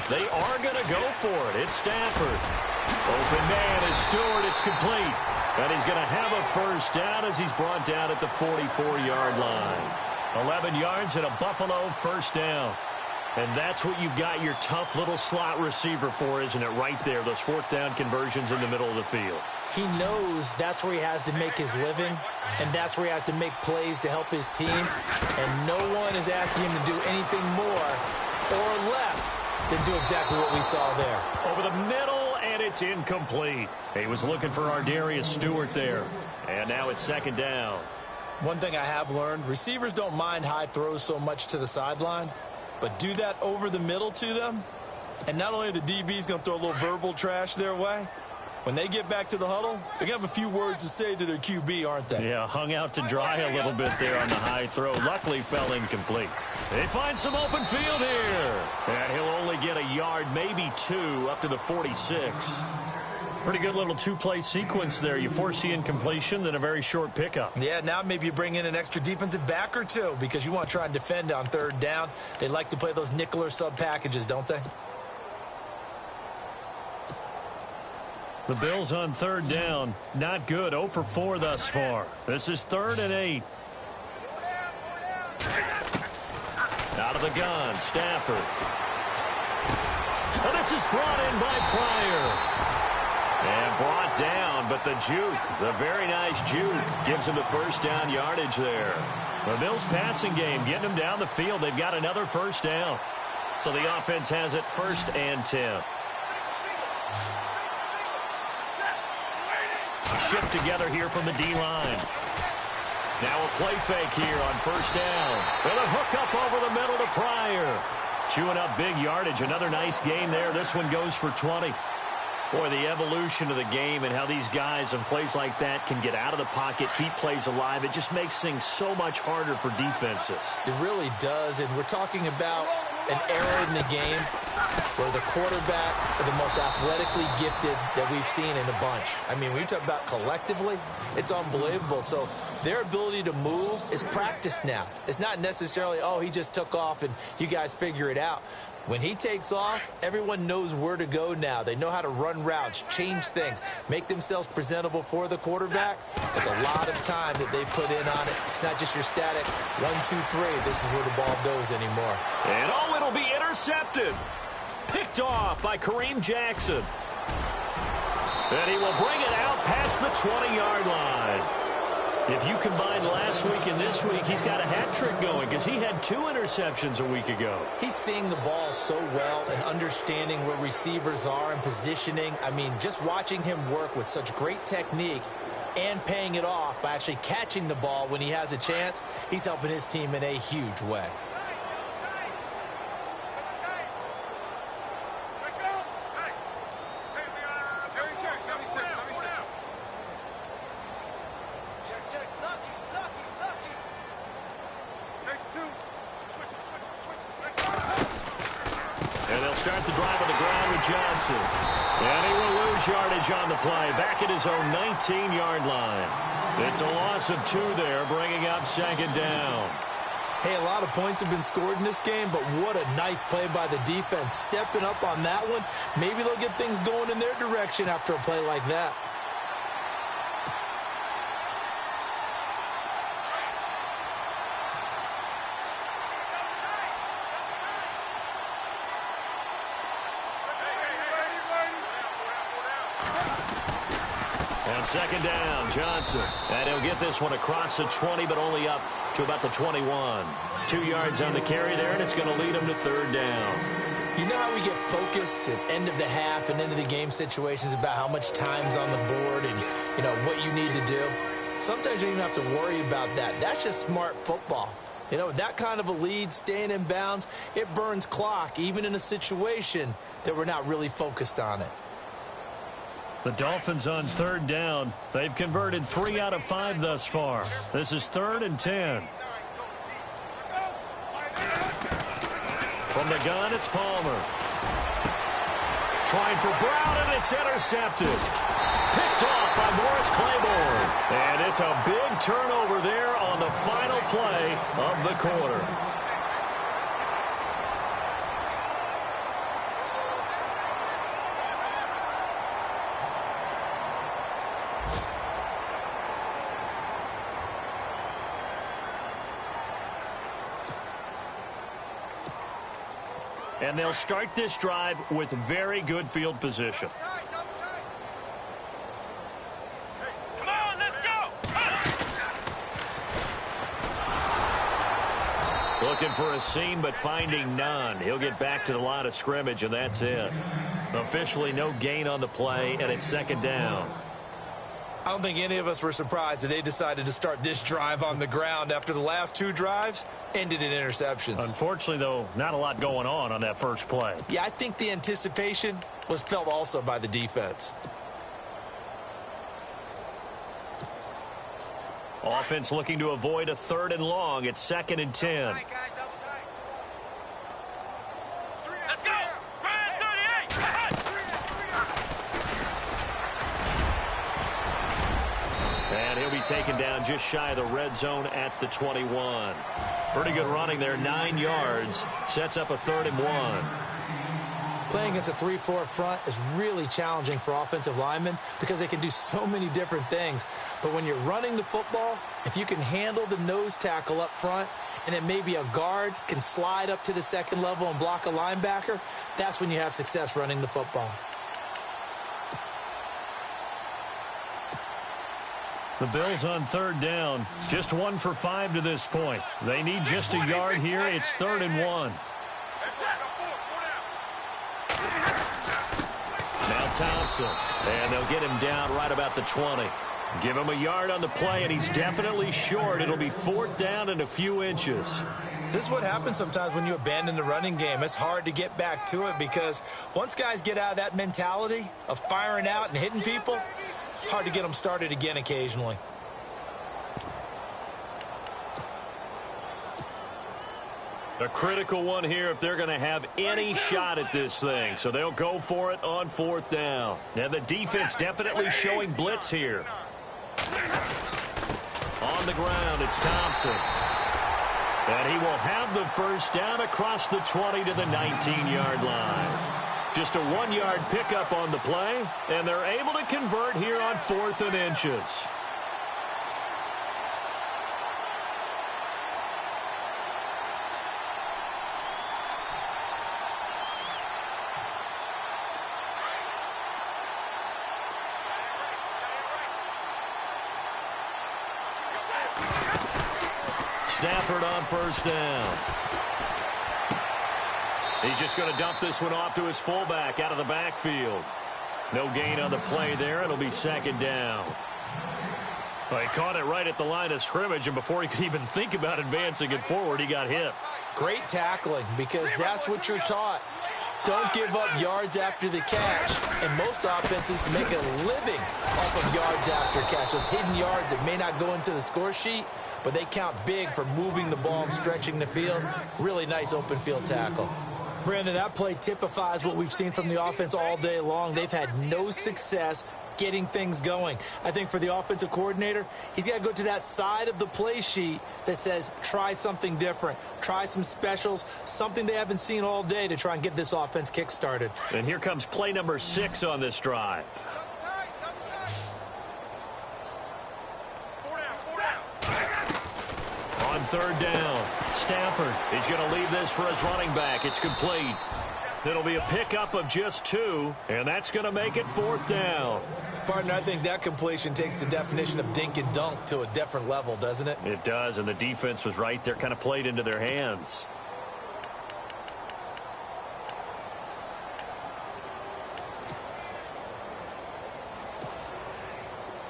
They are going to go for it. It's Stafford. Open man is Stewart. It's complete. And he's going to have a 1st down as he's brought down at the 44-yard line. 11 yards and a Buffalo 1st down. And that's what you've got your tough little slot receiver for, isn't it? Right there, those 4th down conversions in the middle of the field. He knows that's where he has to make his living, and that's where he has to make plays to help his team. And no one is asking him to do anything more or less than do exactly what we saw there. Over the middle, and it's incomplete. He was looking for Ardarius Stewart there. And now it's 2nd down. One thing I have learned, receivers don't mind high throws so much to the sideline, but do that over the middle to them, and not only are the DBs going to throw a little verbal trash their way, when they get back to the huddle, they're going to have a few words to say to their QB, aren't they? Yeah, hung out to dry a little bit there on the high throw. Luckily fell incomplete. They find some open field here. And he'll only get a yard, maybe 2, up to the 46. Pretty good little 2-play sequence there. You force the incompletion, then a very short pickup. Yeah, now maybe you bring in an extra defensive back or 2 because you want to try and defend on 3rd down. They like to play those nickel or sub packages, don't they? The Bills on 3rd down. Not good. 0 for 4 thus far. This is 3rd and 8. Out of the gun, Stafford. Well, this is brought in by Pryor. And brought down, but the juke, the very nice juke, gives him the first down yardage there. The Bills passing game, getting them down the field. They've got another first down. So the offense has it 1st and 10. A shift together here from the D-line. Now a play fake here on 1st down. With a hook up over the middle to Pryor. Chewing up big yardage. Another nice game there. This one goes for 20. Boy, the evolution of the game and how these guys in plays like that can get out of the pocket, keep plays alive, it just makes things so much harder for defenses. It really does, and we're talking about an era in the game where the quarterbacks are the most athletically gifted that we've seen in a bunch. I mean, when you talk about collectively, it's unbelievable. So their ability to move is practiced now. It's not necessarily, oh, he just took off and you guys figure it out. When he takes off, everyone knows where to go now. They know how to run routes, change things, make themselves presentable for the quarterback. It's a lot of time that they put in on it. It's not just your static 1, 2, 3. This is where the ball goes anymore. And oh, it'll be intercepted. Picked off by Kareem Jackson. And he will bring it out past the 20-yard line. If you combine last week and this week, he's got a hat trick going because he had 2 interceptions a week ago. He's seeing the ball so well and understanding where receivers are and positioning. I mean, just watching him work with such great technique and paying it off by actually catching the ball when he has a chance, he's helping his team in a huge way. Johnson. And he will lose yardage on the play. Back at his own 19-yard line. It's a loss of 2 there, bringing up 2nd down. Hey, a lot of points have been scored in this game, but what a nice play by the defense. Stepping up on that one, maybe they'll get things going in their direction after a play like that. On 2nd down, Johnson. And he'll get this one across the 20, but only up to about the 21. 2 yards on the carry there, and it's going to lead him to 3rd down. You know how we get focused at end of the half and end of the game situations about how much time's on the board and, you know, what you need to do? Sometimes you don't even have to worry about that. That's just smart football. You know, that kind of a lead, staying in bounds, it burns clock, even in a situation that we're not really focused on it. The Dolphins on 3rd down. They've converted 3 out of 5 thus far. This is 3rd and 10. From the gun, it's Palmer. Trying for Brown, and it's intercepted. Picked off by Morris Claiborne. And it's a big turnover there on the final play of the quarter. And they'll start this drive with very good field position. Come on, let's go! Looking for a seam, but finding none. He'll get back to the line of scrimmage, and that's it. Officially no gain on the play, and it's 2nd down. I don't think any of us were surprised that they decided to start this drive on the ground after the last 2 drives ended in interceptions. Unfortunately, though, not a lot going on that first play. Yeah, I think the anticipation was felt also by the defense. Offense looking to avoid a 3rd and long. It's 2nd and 10. Let's go! Brand 38! And he'll be taken down just shy of the red zone at the 21. Pretty good running there, 9 yards. Sets up a 3rd and 1. Playing against a 3-4 front is really challenging for offensive linemen because they can do so many different things. But when you're running the football, if you can handle the nose tackle up front, and then maybe a guard can slide up to the second level and block a linebacker, that's when you have success running the football. The Bills on third down, just 1 for 5 to this point. They need just a yard here. It's 3rd and 1. Now Thompson, and they'll get him down right about the 20. Give him a yard on the play, and he's definitely short. It'll be 4th down and a few inches. This is what happens sometimes when you abandon the running game. It's hard to get back to it because once guys get out of that mentality of firing out and hitting people, hard to get them started again occasionally. A critical one here if they're going to have any shot at this thing. So they'll go for it on 4th down. Now the defense definitely showing blitz here. On the ground, it's Thompson. And he will have the first down across the 20 to the 19-yard line. Just a 1-yard pickup on the play, and they're able to convert here on 4th and inches. Stafford on first down. He's just going to dump this one off to his fullback out of the backfield. No gain on the play there. It'll be 2nd down. Well, he caught it right at the line of scrimmage, and before he could even think about advancing it forward, he got hit. Great tackling, because that's what you're taught. Don't give up yards after the catch. And most offenses make a living off of yards after catch. Those hidden yards that may not go into the score sheet, but they count big for moving the ball and stretching the field. Really nice open field tackle. Brandon, that play typifies what we've seen from the offense all day long. They've had no success getting things going. I think for the offensive coordinator, he's got to go to that side of the play sheet that says try something different, try some specials, something they haven't seen all day to try and get this offense kick-started. And here comes play number 6 on this drive. On 3rd down, Stafford, he's going to leave this for his running back. It's complete. It'll be a pickup of just 2, and that's going to make it 4th down. Partner, I think that completion takes the definition of dink and dunk to a different level, doesn't it? It does, and the defense was right there, kind of played into their hands.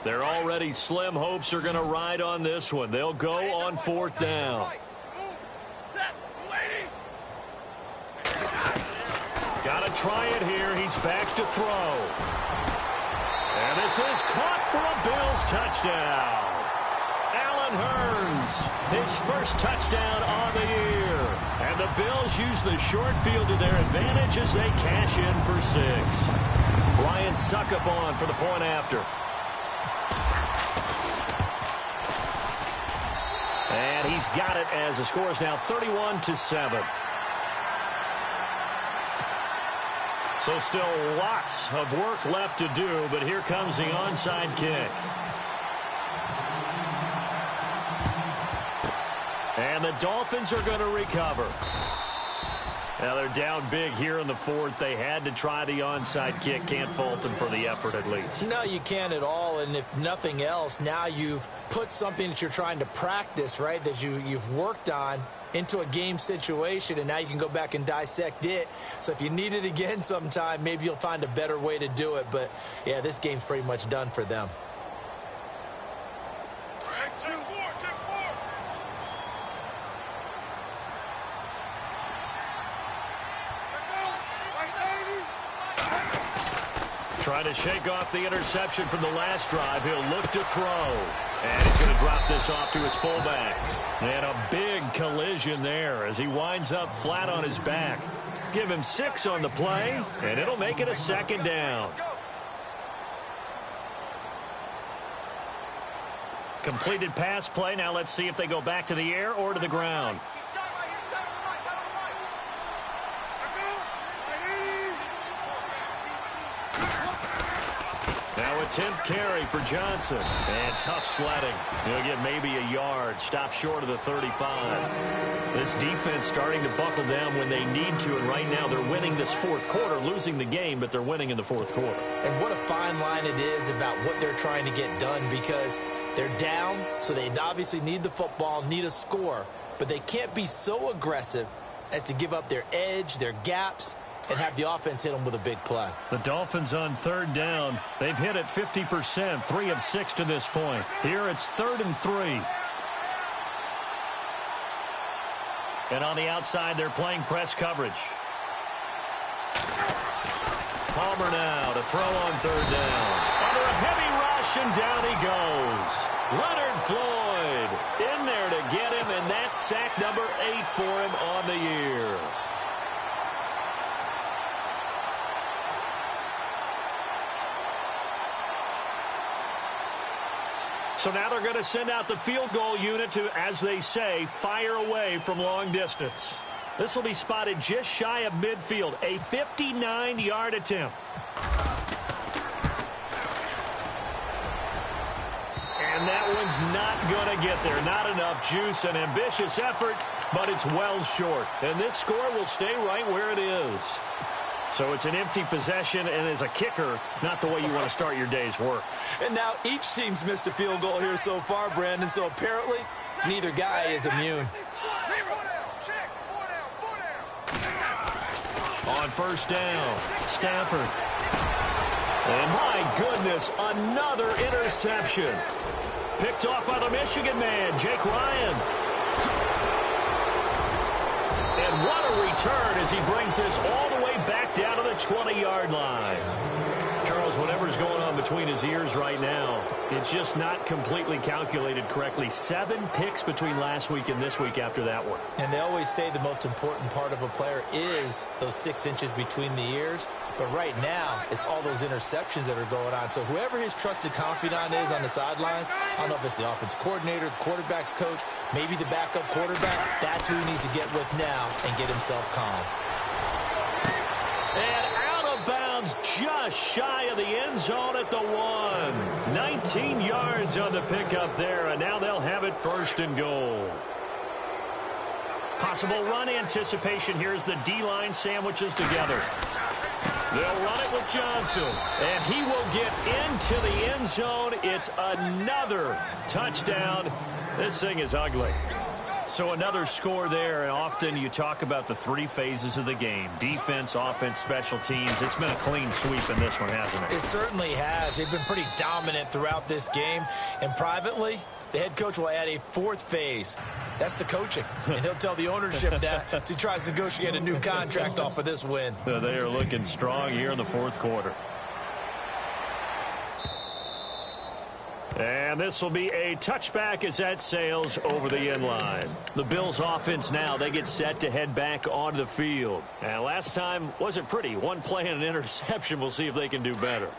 Their already slim hopes are going to ride on this one. They'll go on 4th down. Got to try it here. He's back to throw. And this is caught for a Bills touchdown. Allen Hurns, his first touchdown on the year. And the Bills use the short field to their advantage as they cash in for 6. Ryan Suckup on for the point after. And he's got it as the score is now 31-7. So still lots of work left to do, but here comes the onside kick. And the Dolphins are going to recover. Now they're down big here in the 4th. They had to try the onside kick. Can't fault them for the effort at least. No, you can't at all. And if nothing else, now you've put something that you're trying to practice, right, that you've worked on into a game situation, and now you can go back and dissect it. So if you need it again sometime, maybe you'll find a better way to do it. But, yeah, this game's pretty much done for them. Trying to shake off the interception from the last drive. He'll look to throw. And he's going to drop this off to his fullback. And a big collision there as he winds up flat on his back. Give him 6 on the play, and it'll make it a 2nd down. Completed pass play. Now let's see if they go back to the air or to the ground. Now 10th carry for Johnson. And tough sledding. He'll get maybe a yard. Stop short of the 35. This defense starting to buckle down when they need to, and right now they're winning this fourth quarter, losing the game, but they're winning in the fourth quarter. And what a fine line it is about what they're trying to get done, because they're down, so they obviously need the football, need a score, but they can't be so aggressive as to give up their edge, their gaps, and have the offense hit them with a big play. The Dolphins on third down. They've hit it 50%, 3 of 6 to this point. Here it's 3rd and 3. And on the outside, they're playing press coverage. Palmer now to throw on 3rd down. Under a heavy rush, and down he goes. Leonard Floyd in there to get him, and that's sack number 8 for him on the year. So now they're going to send out the field goal unit to, as they say, fire away from long distance. This will be spotted just shy of midfield, a 59-yard attempt. And that one's not going to get there. Not enough juice. An ambitious effort, but it's well short. And this score will stay right where it is. So it's an empty possession, and as a kicker, not the way you want to start your day's work. And now each team's missed a field goal here so far, Brandon, so apparently neither guy is immune. On 1st down, Stafford. And my goodness, another interception. Picked off by the Michigan man, Jake Ryan. And what a return as he brings this all the way back down to the 20-yard line. Charles, whatever's going on between his ears right now, it's just not completely calculated correctly. 7 picks between last week and this week after that one. And they always say the most important part of a player is those 6 inches between the ears. But right now, it's all those interceptions that are going on. So whoever his trusted confidant is on the sidelines, I don't know if it's the offensive coordinator, the quarterback's coach, maybe the backup quarterback, that's who he needs to get with now and get himself calm. And out of bounds just shy of the end zone at the 1. 19 yards on the pickup there, and now they'll have it 1st and goal. Possible run anticipation here as the D-line sandwiches together. They'll run it with Johnson, and he will get into the end zone. It's another touchdown. This thing is ugly. So another score there, and often you talk about the 3 phases of the game. Defense, offense, special teams. It's been a clean sweep in this one, hasn't it? It certainly has. They've been pretty dominant throughout this game. And privately, the head coach will add a 4th phase. That's the coaching. And he'll tell the ownership that as he tries to negotiate a new contract off of this win. They are looking strong here in the 4th quarter. And this will be a touchback as that sails over the end line. The Bills offense now, they get set to head back onto the field. And last time wasn't pretty. 1 play and an interception. We'll see if they can do better.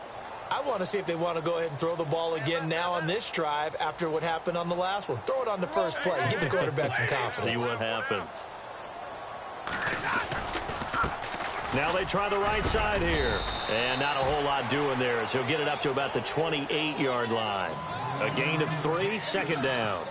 I want to see if they want to go ahead and throw the ball again now on this drive after what happened on the last one. Throw it on the first play. Give the quarterback some confidence. See what happens. Now they try the right side here. And not a whole lot doing there as he'll get it up to about the 28-yard line. A gain of 3, 2nd down.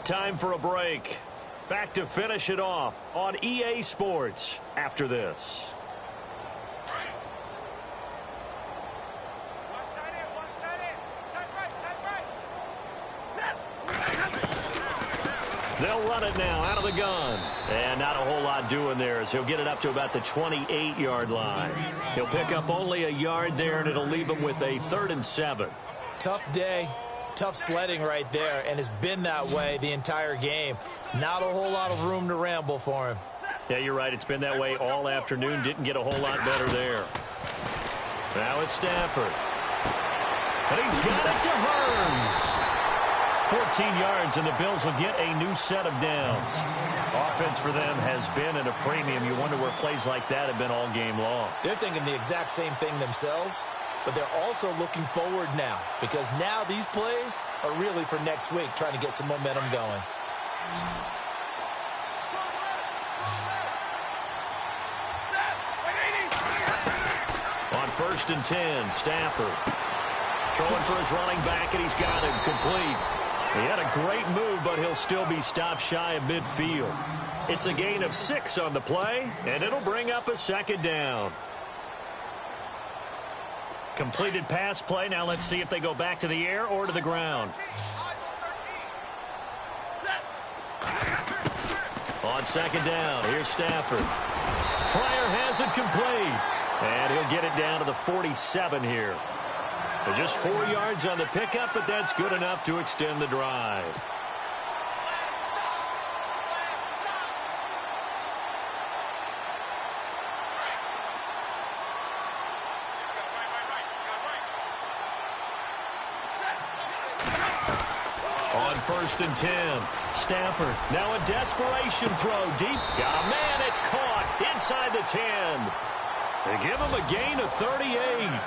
Time for a break. Back to finish it off on EA Sports after this. They'll run it now out of the gun. And not a whole lot doing there as he'll get it up to about the 28-yard line. He'll pick up only a yard there, and it'll leave him with a 3rd and 7. Tough day. Tough sledding right there, and it's been that way the entire game. Not a whole lot of room to ramble for him. Yeah, you're right. It's been that way all afternoon. Didn't get a whole lot better there. Now it's Stafford. And he's got it to Hearns. 14 yards, and the Bills will get a new set of downs. Offense for them has been at a premium. You wonder where plays like that have been all game long. They're thinking the exact same thing themselves. but they're also looking forward now, because now these plays are really for next week, trying to get some momentum going. On 1st and 10, Stafford throwing for his running back, and he's got it complete. He had a great move, but he'll still be stopped shy of midfield. It's a gain of 6 on the play, and it'll bring up a 2nd down. Completed pass play. Now let's see if they go back to the air or to the ground. On 2nd down, here's Stafford. Player has it complete, and he'll get it down to the 47 here. Just 4 yards on the pickup, but that's good enough to extend the drive. On 1st and 10, Stafford. Now a desperation throw deep. Got a man. It's caught inside the 10. They give him a gain of 38.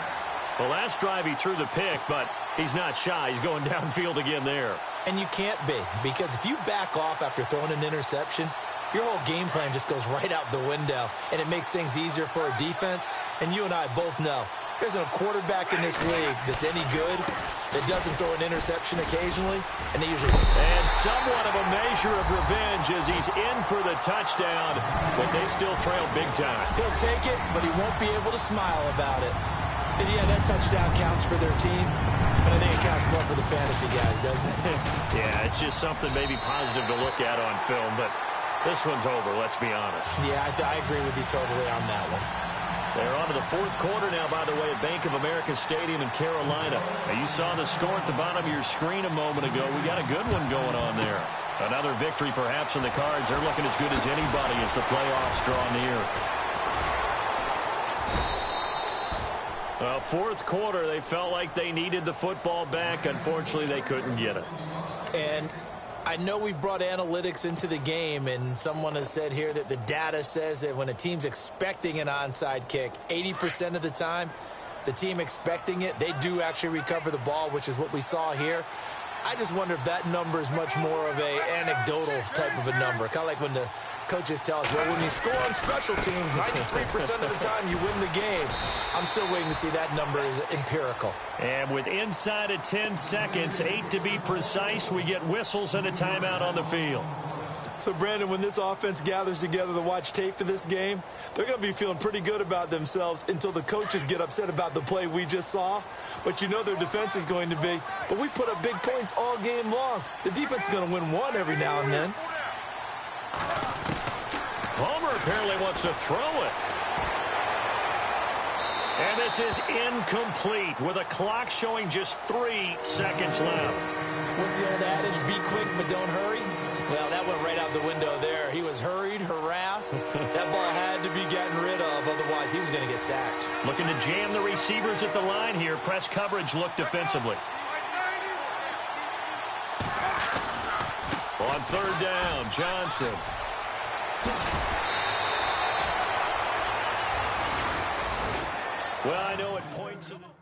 The last drive he threw the pick, but he's not shy. He's going downfield again there. And you can't be, because if you back off after throwing an interception, your whole game plan just goes right out the window, and it makes things easier for a defense. And you and I both know there's a quarterback in this league that's any good that doesn't throw an interception occasionally, and they usually... And somewhat of a measure of revenge as he's in for the touchdown, but they still trail big time. He'll take it, but he won't be able to smile about it. And yeah, that touchdown counts for their team, but I think it counts more for the fantasy guys, doesn't it? Yeah, it's just something maybe positive to look at on film, but this one's over, let's be honest. Yeah, I agree with you totally on that one. They're on to the 4th quarter now, by the way, at Bank of America Stadium in Carolina. Now, you saw the score at the bottom of your screen a moment ago. We got a good one going on there. Another victory perhaps in the cards. They're looking as good as anybody as the playoffs draw near. Well, 4th quarter, they felt like they needed the football back. Unfortunately, they couldn't get it. And I know we brought analytics into the game, and someone has said here that the data says that when a team's expecting an onside kick, 80% of the time, the team expecting it, they do actually recover the ball, which is what we saw here. I just wonder if that number is much more of a anecdotal type of a number. Kind of like when the coaches tell us, well, when you score on special teams, 93% of the time you win the game. I'm still waiting to see that number is empirical. And with inside of 10 seconds, 8 to be precise, we get whistles and a timeout on the field. So, Brandon, when this offense gathers together to watch tape for this game, they're going to be feeling pretty good about themselves until the coaches get upset about the play we just saw. But you know their defense is going to be. But we put up big points all game long. The defense is going to win one every now and then. Homer apparently wants to throw it. And this is incomplete with a clock showing just 3 seconds left. What's the old adage? Be quick, but don't hurry. Well, that went right out the window there. He was hurried, harassed. That ball had to be gotten rid of, otherwise he was going to get sacked. Looking to jam the receivers at the line here. Press coverage look defensively. On 3rd down, Johnson. Well, I know at points in the